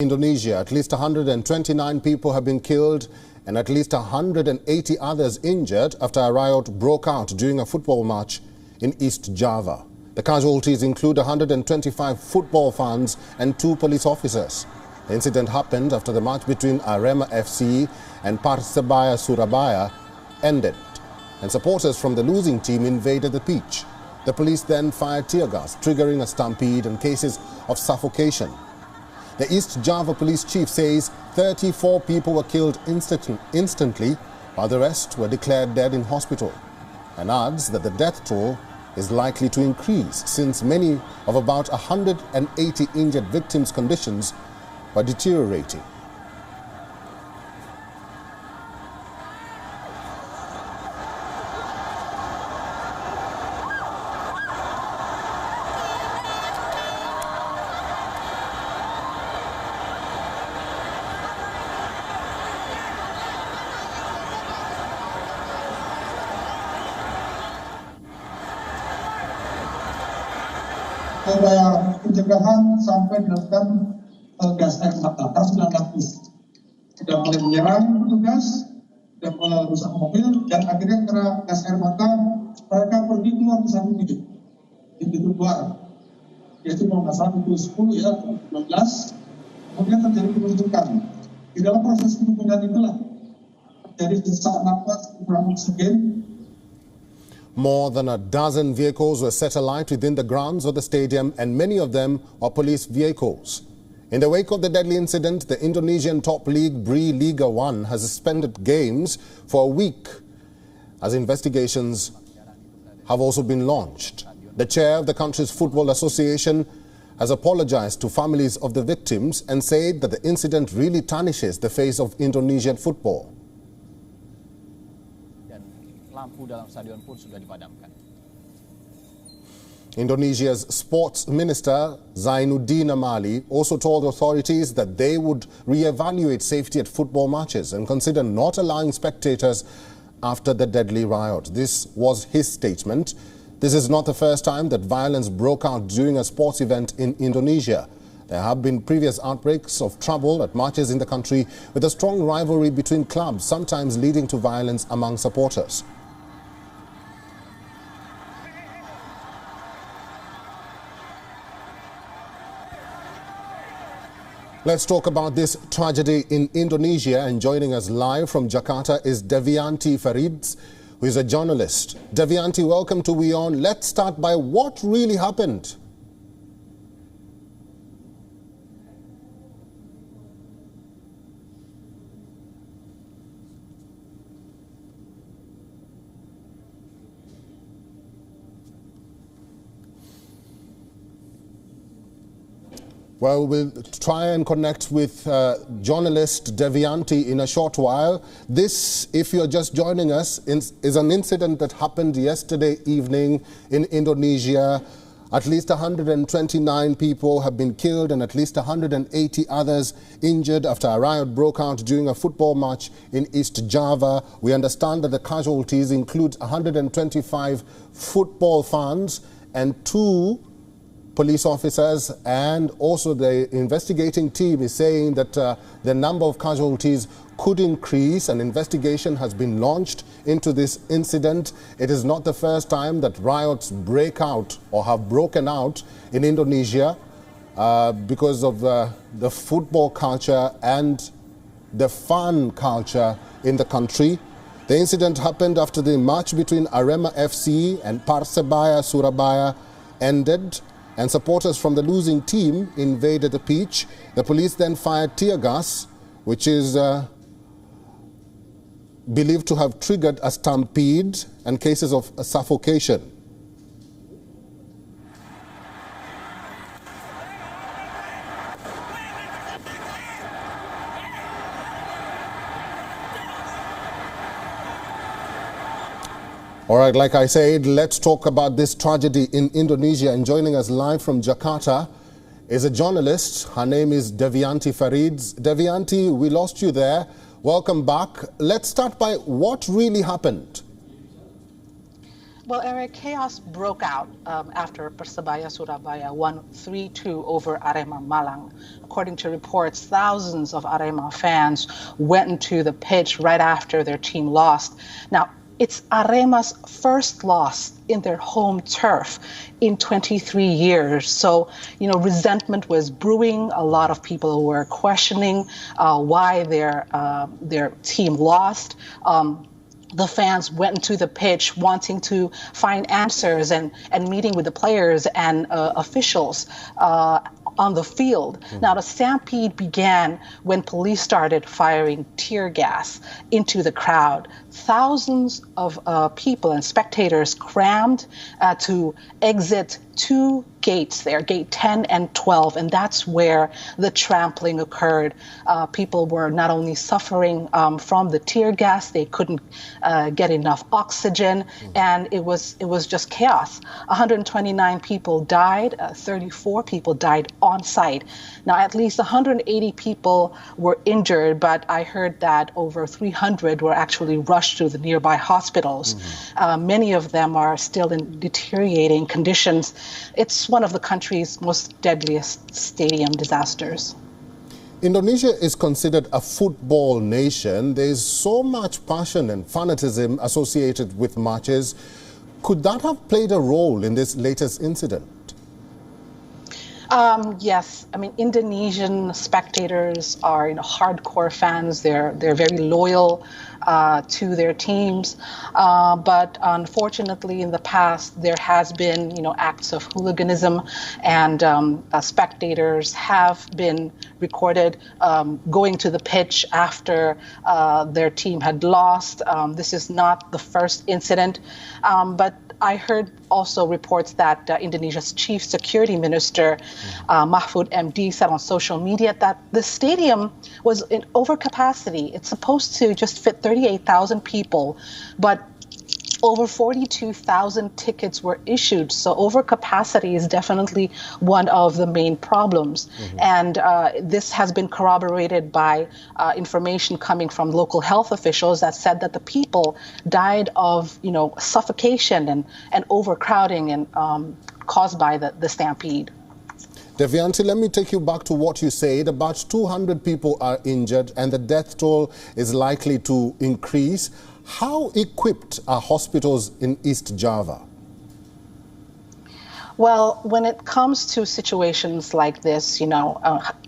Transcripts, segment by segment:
Indonesia, at least 129 people have been killed and at least 180 others injured after a riot broke out during a football match in East Java. The casualties include 125 football fans and 2 police officers. The incident happened after the match between Arema FC and Persebaya Surabaya ended, and supporters from the losing team invaded the pitch. The police then fired tear gas, triggering a stampede and cases of suffocation. The East Java police chief says 34 people were killed instantly, while the rest were declared dead in hospital, and adds that the death toll is likely to increase since many of about 180 injured victims' conditions were deteriorating. Upaya pencegahan sampai dilakukan gas air mata, 9 lapis. Sudah mulai menyerang petugas, sudah mulai rusak mobil, dan akhirnya kena gas air mata, mereka pergi keluar ke satu pintu. Di pintu keluar. Yaitu kalau nggak salah pintu 10 ya, 12. Kemudian terjadi penumpukan. Di dalam proses penumpukan itulah terjadi sesak napas, kurang oksigen. More than a dozen vehicles were set alight within the grounds of the stadium, and many of them are police vehicles. In the wake of the deadly incident, the Indonesian top league, BRI Liga 1, has suspended games for a week as investigations have also been launched. The chair of the country's football association has apologized to families of the victims and said that the incident really tarnishes the face of Indonesian football. Lampu dalam stadion pun sudah dipadamkan. Indonesia's sports minister Zainuddin Amali also told authorities that they would re-evaluate safety at football matches and consider not allowing spectators after the deadly riot. This was his statement. This is not the first time that violence broke out during a sports event in Indonesia. There have been previous outbreaks of trouble at matches in the country with a strong rivalry between clubs, sometimes leading to violence among supporters. Let's talk about this tragedy in Indonesia, and joining us live from Jakarta is Devianti Farids, who is a journalist. Devianti, welcome to WION. Let's start by what really happened. Well, we'll try and connect with journalist Devianti in a short while. This, if you're just joining us, is an incident that happened yesterday evening in Indonesia. At least 129 people have been killed and at least 180 others injured after a riot broke out during a football match in East Java. We understand that the casualties include 125 football fans and 2 police officers, and also the investigating team is saying that the number of casualties could increase. An investigation has been launched into this incident. It is not the first time that riots break out or have broken out in Indonesia because of the football culture and the fan culture in the country. The incident happened after the match between Arema FC and Persebaya Surabaya ended, and supporters from the losing team invaded the pitch. The police then fired tear gas, which is believed to have triggered a stampede and cases of suffocation. All right, like I said, let's talk about this tragedy in Indonesia. And joining us live from Jakarta is a journalist. Her name is Devianti Farids. Devianti, we lost you there. Welcome back. Let's start by what really happened. Well, Eric, chaos broke out after Persebaya Surabaya won 3-2 over Arema Malang. According to reports, thousands of Arema fans went into the pitch right after their team lost. Now, it's Arema's first loss in their home turf in 23 years. So, resentment was brewing. A lot of people were questioning why their team lost. The fans went into the pitch wanting to find answers and meeting with the players and officials on the field. Now, the stampede began when police started firing tear gas into the crowd. Thousands of people and spectators crammed to exit two gates there, gate 10 and 12, and that's where the trampling occurred. People were not only suffering from the tear gas, they couldn't get enough oxygen, and it was just chaos. 129 people died, 34 people died on site. Now, at least 180 people were injured, but I heard that over 300 were actually rushed to the nearby hospitals. Many of them are still in deteriorating conditions. It's one of the country's most deadliest stadium disasters. Indonesia is considered a football nation. There is so much passion and fanatism associated with matches. Could that have played a role in this latest incident? Yes, I mean, Indonesian spectators are hardcore fans. They're very loyal to their teams, but unfortunately, in the past, there has been acts of hooliganism, and spectators have been recorded going to the pitch after their team had lost. This is not the first incident, but I heard also reports that Indonesia's chief security minister, Mahfud MD, said on social media that the stadium was in overcapacity. It's supposed to just fit 38,000 people, but over 42,000 tickets were issued. So overcapacity is definitely one of the main problems. And this has been corroborated by information coming from local health officials that said that the people died of, suffocation and overcrowding and caused by the stampede. Devianti, let me take you back to what you said. About 200 people are injured and the death toll is likely to increase. How equipped are hospitals in East Java? Well, when it comes to situations like this,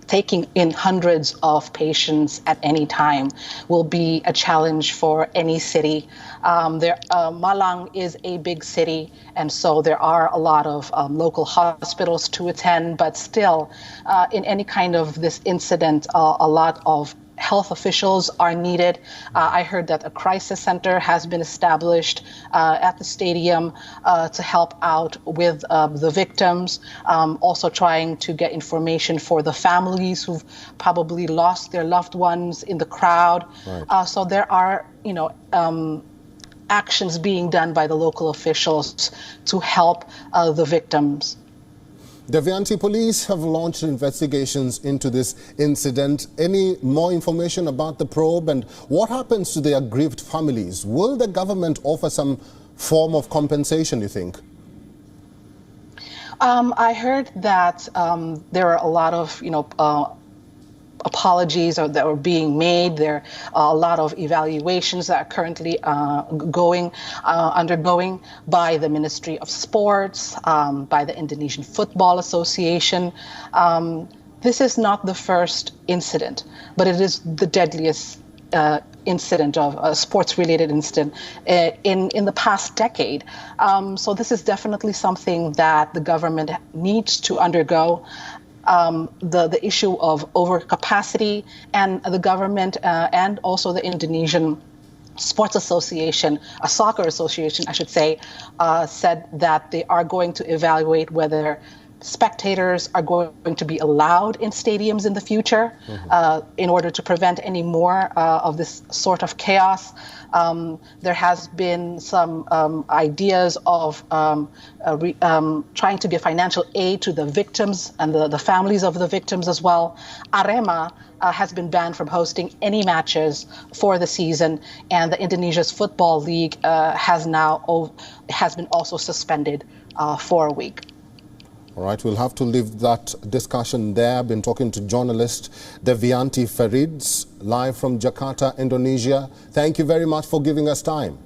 taking in hundreds of patients at any time will be a challenge for any city. Malang is a big city, and so there are a lot of local hospitals to attend, but still, in any kind of this incident, a lot of health officials are needed. I heard that a crisis center has been established at the stadium to help out with the victims, also trying to get information for the families who've probably lost their loved ones in the crowd. Right. So there are, actions being done by the local officials to help the victims. Devianti, police have launched investigations into this incident. Any more information about the probe and what happens to the aggrieved families? Will the government offer some form of compensation, you think? I heard that there are a lot of, apologies that are being made. There are a lot of evaluations that are currently undergoing by the Ministry of Sports, by the Indonesian Football Association. This is not the first incident, but it is the deadliest incident of a sports-related incident in the past decade. So this is definitely something that the government needs to undergo. The issue of overcapacity, and the government and also the Indonesian Sports Association, a soccer association, I should say, said that they are going to evaluate whether spectators are going to be allowed in stadiums in the future in order to prevent any more of this sort of chaos. There has been some ideas of trying to give financial aid to the victims and the families of the victims as well. Arema has been banned from hosting any matches for the season, and the Indonesia's Football League has been also suspended for a week. All right, we'll have to leave that discussion there. I've been talking to journalist Devianti Farids, live from Jakarta, Indonesia. Thank you very much for giving us time.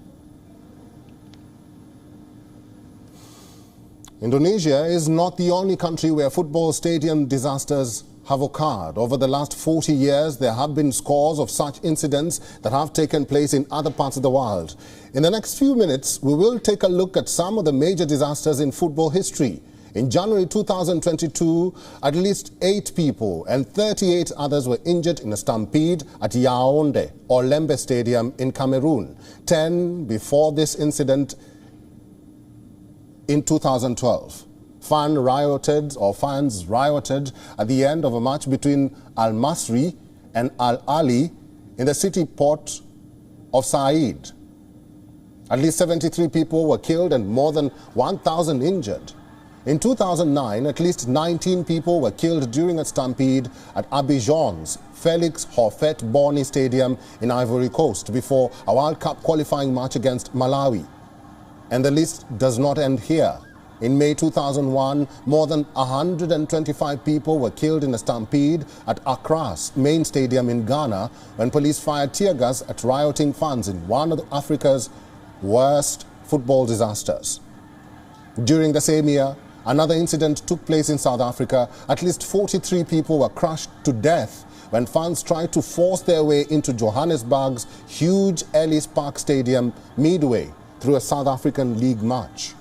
Indonesia is not the only country where football stadium disasters have occurred. Over the last 40 years, there have been scores of such incidents that have taken place in other parts of the world. In the next few minutes, we will take a look at some of the major disasters in football history. In January 2022, at least 8 people and 38 others were injured in a stampede at Yaoundé or Lembe Stadium in Cameroon. 10 before this incident in 2012. Fans rioted at the end of a match between Al Masry and Al Ali in the city port of Said. At least 73 people were killed and more than 1,000 injured. In 2009, at least 19 people were killed during a stampede at Abidjan's Felix Houphouët-Boigny Stadium in Ivory Coast before a World Cup qualifying match against Malawi. And the list does not end here. In May 2001, more than 125 people were killed in a stampede at Accra's main stadium in Ghana when police fired tear gas at rioting fans in one of Africa's worst football disasters. During the same year, another incident took place in South Africa. At least 43 people were crushed to death when fans tried to force their way into Johannesburg's huge Ellis Park Stadium midway through a South African League match.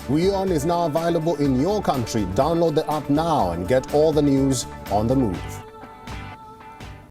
WION is now available in your country. Download the app now and get all the news on the move.